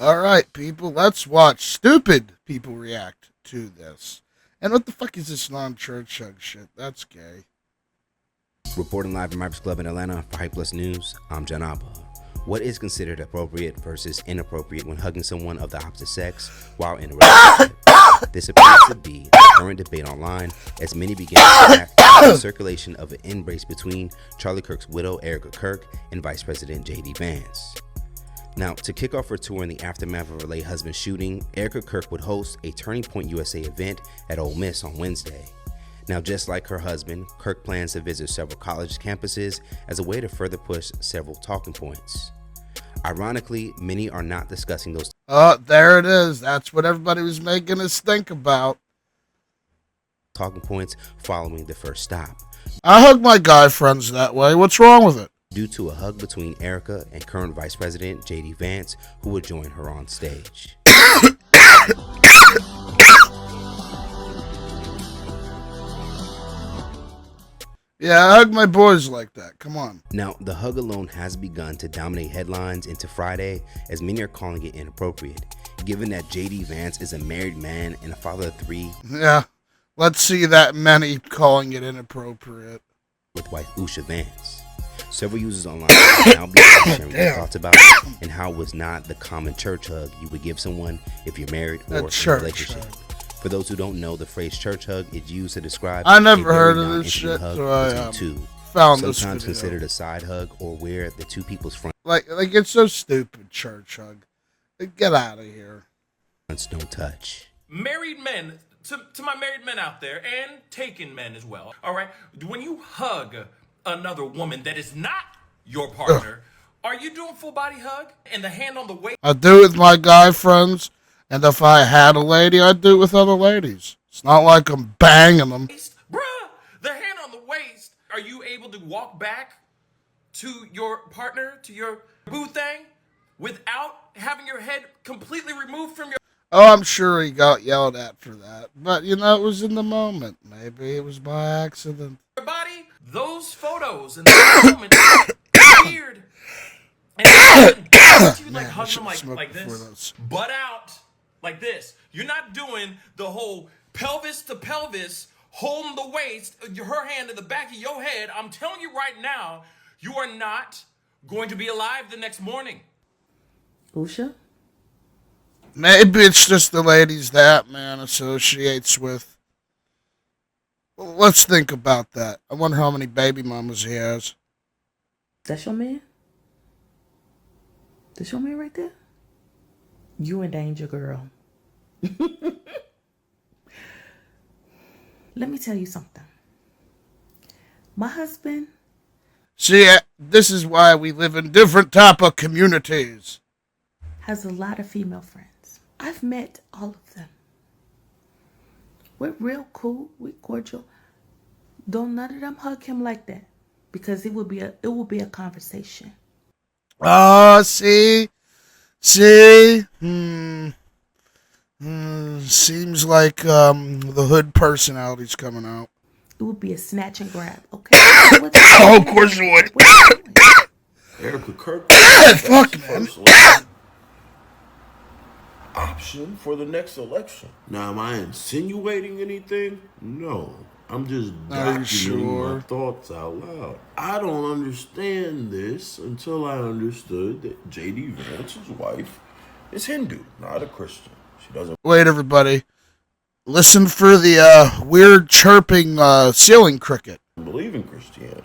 All right, people, let's watch stupid people react to this. And what the fuck is this non-church hug shit? That's gay. Reporting live from Mipers Club in Atlanta for Hype Plus News, I'm John Abba. What is considered appropriate versus inappropriate when hugging someone of the opposite sex while in a relationship? This appears to be the current debate online as many begin to react to the circulation of an embrace between Charlie Kirk's widow Erica Kirk and Vice President J.D. Vance. Now, to kick off her tour in the aftermath of her late husband's shooting, Erica Kirk would host a Turning Point USA event at Ole Miss on Wednesday. Now, just like her husband, Kirk plans to visit several college campuses as a way to further push several talking points. Ironically, many are not discussing those. Oh, there it is. That's what everybody was making us think about. Talking points following the first stop. I hug my guy friends that way. What's wrong with it? Due to a hug between Erica and current Vice President J.D. Vance, who would join her on stage. Yeah, I hug my boys like that. Come on. Now, the hug alone has begun to dominate headlines into Friday, as many are calling it inappropriate, given that J.D. Vance is a married man and a father of 3. Yeah, let's see that many calling it inappropriate. With wife Usha Vance. Several users online are now beginning sharing their thoughts about it and how it was not the common church hug you would give someone if you're married or in a relationship. For those who don't know, the phrase church hug is used to describe I never heard of this shit, hug so I two. Found Sometimes this considered a side hug or where the two people's fronts like it's so stupid, church hug. Get out of here. Don't touch. Married men, to my married men out there, and taken men as well, all right? When you hug another woman that is not your partner, are you doing full body hug and the hand on the waist? I do it with my guy friends. And if I had a lady, I'd do it with other ladies. It's not like I'm banging them. Bruh, the hand on the waist. Are you able to walk back to your partner, to your boo thing, without having your head completely removed from your... Oh, I'm sure he got yelled at for that. But, you know, it was in the moment. Maybe it was by accident. Your body, those photos in that moment, weird. And you like hug them like this, butt out. Like this. You're not doing the whole pelvis to pelvis, holding the waist, her hand in the back of your head. I'm telling you right now, you are not going to be alive the next morning. Usha? Maybe it's just the ladies that man associates with. Well, let's think about that. I wonder how many baby mamas he has. That's your man? That's your man right there? You in danger, girl. Let me tell you something. My husband... See, this is why we live in different type of communities. ...has a lot of female friends. I've met all of them. We're real cool. We're cordial. Don't none of them hug him like that. Because it will be a conversation. Oh, see? Seems like the hood personality's coming out. It would be a snatch and grab, okay? Oh, of course it would. Erica Kirk. Fuck, man. Option for the next election. Now, am I insinuating anything? No. I'm just documenting my thoughts out loud. I don't understand this until I understood that J.D. Vance's wife is Hindu, not a Christian. She doesn't... Wait, everybody. Listen for the weird chirping ceiling cricket. ...believe in Christianity.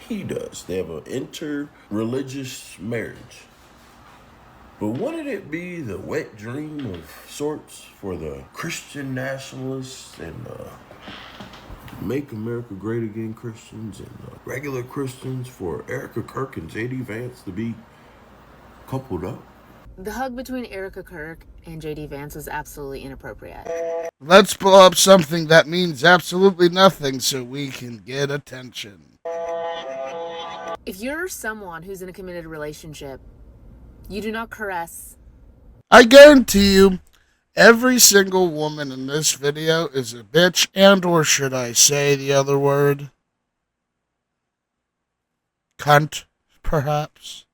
He does. They have an inter-religious marriage. But wouldn't it be the wet dream of sorts for the Christian nationalists and Make America Great Again Christians and regular Christians for Erica Kirk and J.D. Vance to be coupled up? The hug between Erica Kirk and J.D. Vance was absolutely inappropriate. Let's pull up something that means absolutely nothing so we can get attention. If you're someone who's in a committed relationship, you do not caress. I guarantee you, every single woman in this video is a bitch, and or should I say the other word? Cunt, perhaps.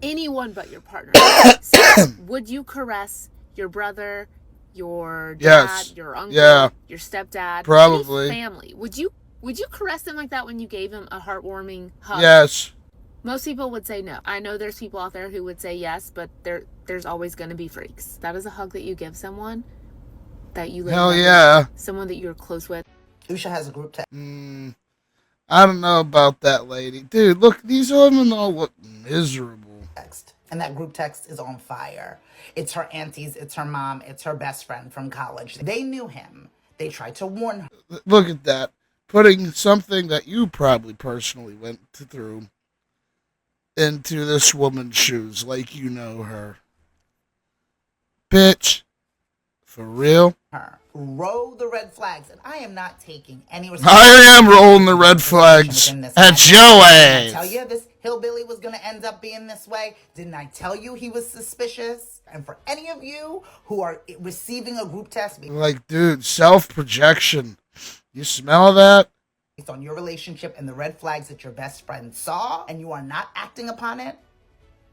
anyone but your partner. So, would you caress your brother, your dad, Yes. your uncle, Yeah. your stepdad, Probably. any family? Would you caress them like that when you gave him a heartwarming hug? Yes. Most people would say no. I know there's people out there who would say yes, but there's always going to be freaks. That is a hug that you give someone that you live Hell with, yeah. someone that you're close with. Usha has a group text. I don't know about that lady. Dude, look, these women all look miserable. And that group text is on fire. It's her aunties, it's her mom, it's her best friend from college. They knew him. They tried to warn her. Look at that. Putting something that you probably personally went through into this woman's shoes like you know her. Bitch. For real? Roll the red flags, and I am not taking any I am rolling the red flags at your I tell ass. you this hillbilly was going to end up being this way. Didn't I tell you he was suspicious? And for any of you who are receiving a group test Like, dude, self-projection. You smell that? based on your relationship and the red flags that your best friend saw, and you are not acting upon it,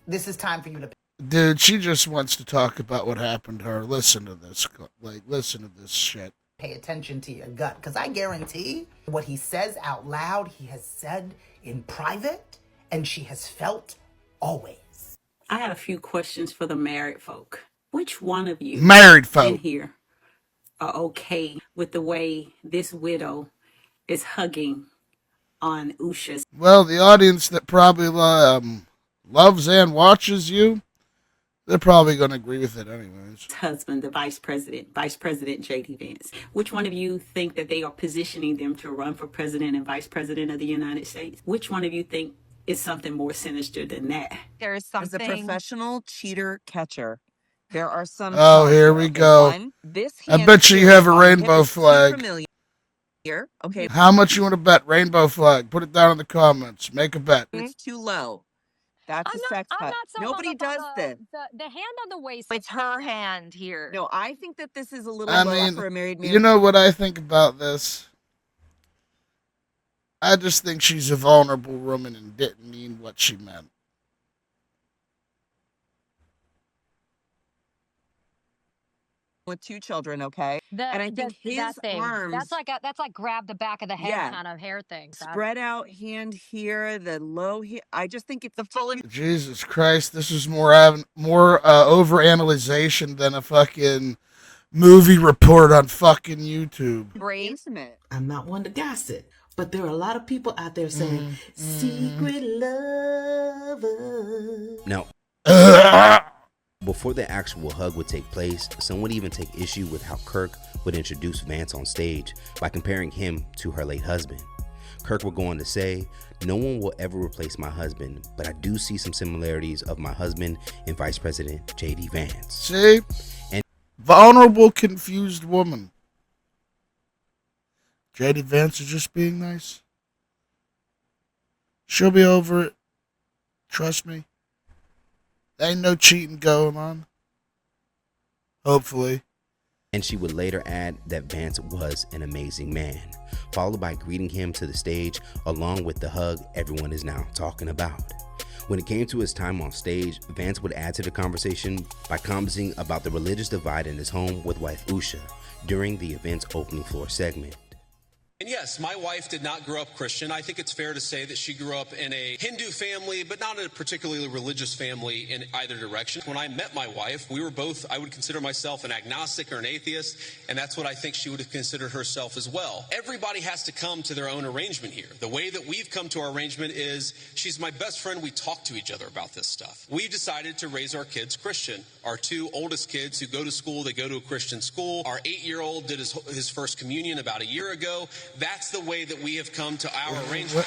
this is time for you to Dude, she just wants to talk about what happened to her. Listen to this. Like, listen to this shit. pay attention to your gut, because I guarantee what he says out loud, he has said in private, and she has felt always. I had a few questions for the married folk. Which one of you Married in folk. here are okay with the way this widow is hugging on Usha's Well, the audience that probably loves and watches you, they're probably going to agree with it anyways. husband, the Vice President J.D. Vance? Which one of you think that they are positioning them to run for President and Vice President of the United States? Which one of you think is something more sinister than that? There's something. As a professional cheater catcher, there are some. Oh, here we go. I bet you have a rainbow flag. Okay. How much you want to bet? Rainbow flag. Put it down in the comments. Make a bet. It's too low. That's a sex cut. Nobody does this. The hand on the waist. It's her hand here. No, I think that this is a little I low mean, for a married man. you know what I think about this? I just think she's a vulnerable woman and didn't mean what she meant. With 2 children, okay? And I think his arms. That's like grab the back of the head Yeah. kind of hair thing. Spread out hand here, the low here. I just think it's the full Jesus Christ, this is more overanalyzation than a fucking movie report on fucking YouTube. embrace. I'm not one to gossip, but there are a lot of people out there saying secret lover. Now, before the actual hug would take place, some would even take issue with how Kirk would introduce Vance on stage by comparing him to her late husband. Kirk would go on to say, "No one will ever replace my husband, but I do see some similarities of my husband and Vice President J.D. Vance." See? And vulnerable, confused woman. J.D. Vance is just being nice. She'll be over it. Trust me. There ain't no cheating going on. Hopefully. And she would later add that Vance was an amazing man, followed by greeting him to the stage along with the hug everyone is now talking about. When it came to his time on stage, Vance would add to the conversation by commenting about the religious divide in his home with wife Usha during the event's opening floor segment. And yes, my wife did not grow up Christian. I think it's fair to say that she grew up in a Hindu family, but not in a particularly religious family in either direction. When I met my wife, we were both, I would consider myself an agnostic or an atheist, and that's what I think she would have considered herself as well. Everybody has to come to their own arrangement here. The way that we've come to our arrangement is she's my best friend. We talk to each other about this stuff. We've decided to raise our kids Christian. Our 2 oldest kids who go to school, they go to a Christian school. Our 8-year-old did his first communion about a year ago. That's the way that we have come to our arrangement.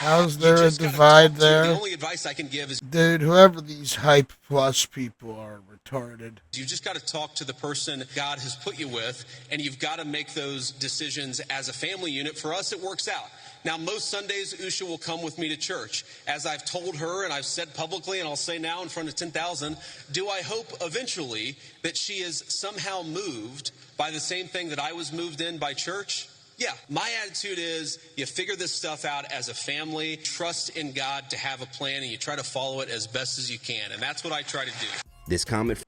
How's there a divide there? The only advice I can give is, dude, whoever these hype plus people are retarded. You just got to talk to the person God has put you with, and you've got to make those decisions as a family unit. For us, it works out. Now, most Sundays, Usha will come with me to church. As I've told her, and I've said publicly, and I'll say now in front of 10,000, do I hope eventually that she is somehow moved by the same thing that I was moved in by church? Yeah, my attitude is you figure this stuff out as a family, trust in God to have a plan, and you try to follow it as best as you can. And that's what I try to do. This comment.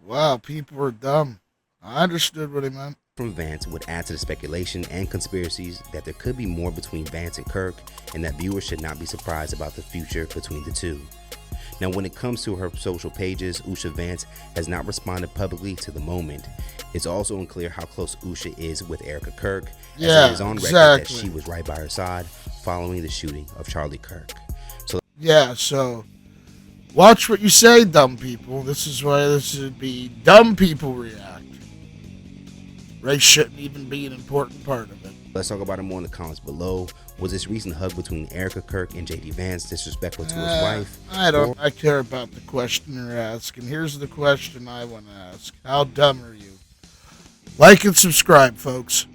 Wow, people are dumb. I understood what he meant. From Vance would add to the speculation and conspiracies that there could be more between Vance and Kirk, and that viewers should not be surprised about the future between the two. Now, when it comes to her social pages, Usha Vance has not responded publicly to the moment. It's also unclear how close Usha is with Erica Kirk, as it is on record that she was right by her side following the shooting of Charlie Kirk. So watch what you say, dumb people. This is why this would be dumb people react. Race shouldn't even be an important part of it. Let's talk about it more in the comments below. Was this recent hug between Erica Kirk and JD Vance disrespectful to his wife? I care about the question you're asking. Here's the question I want to ask. How dumb are you? Like and subscribe, folks.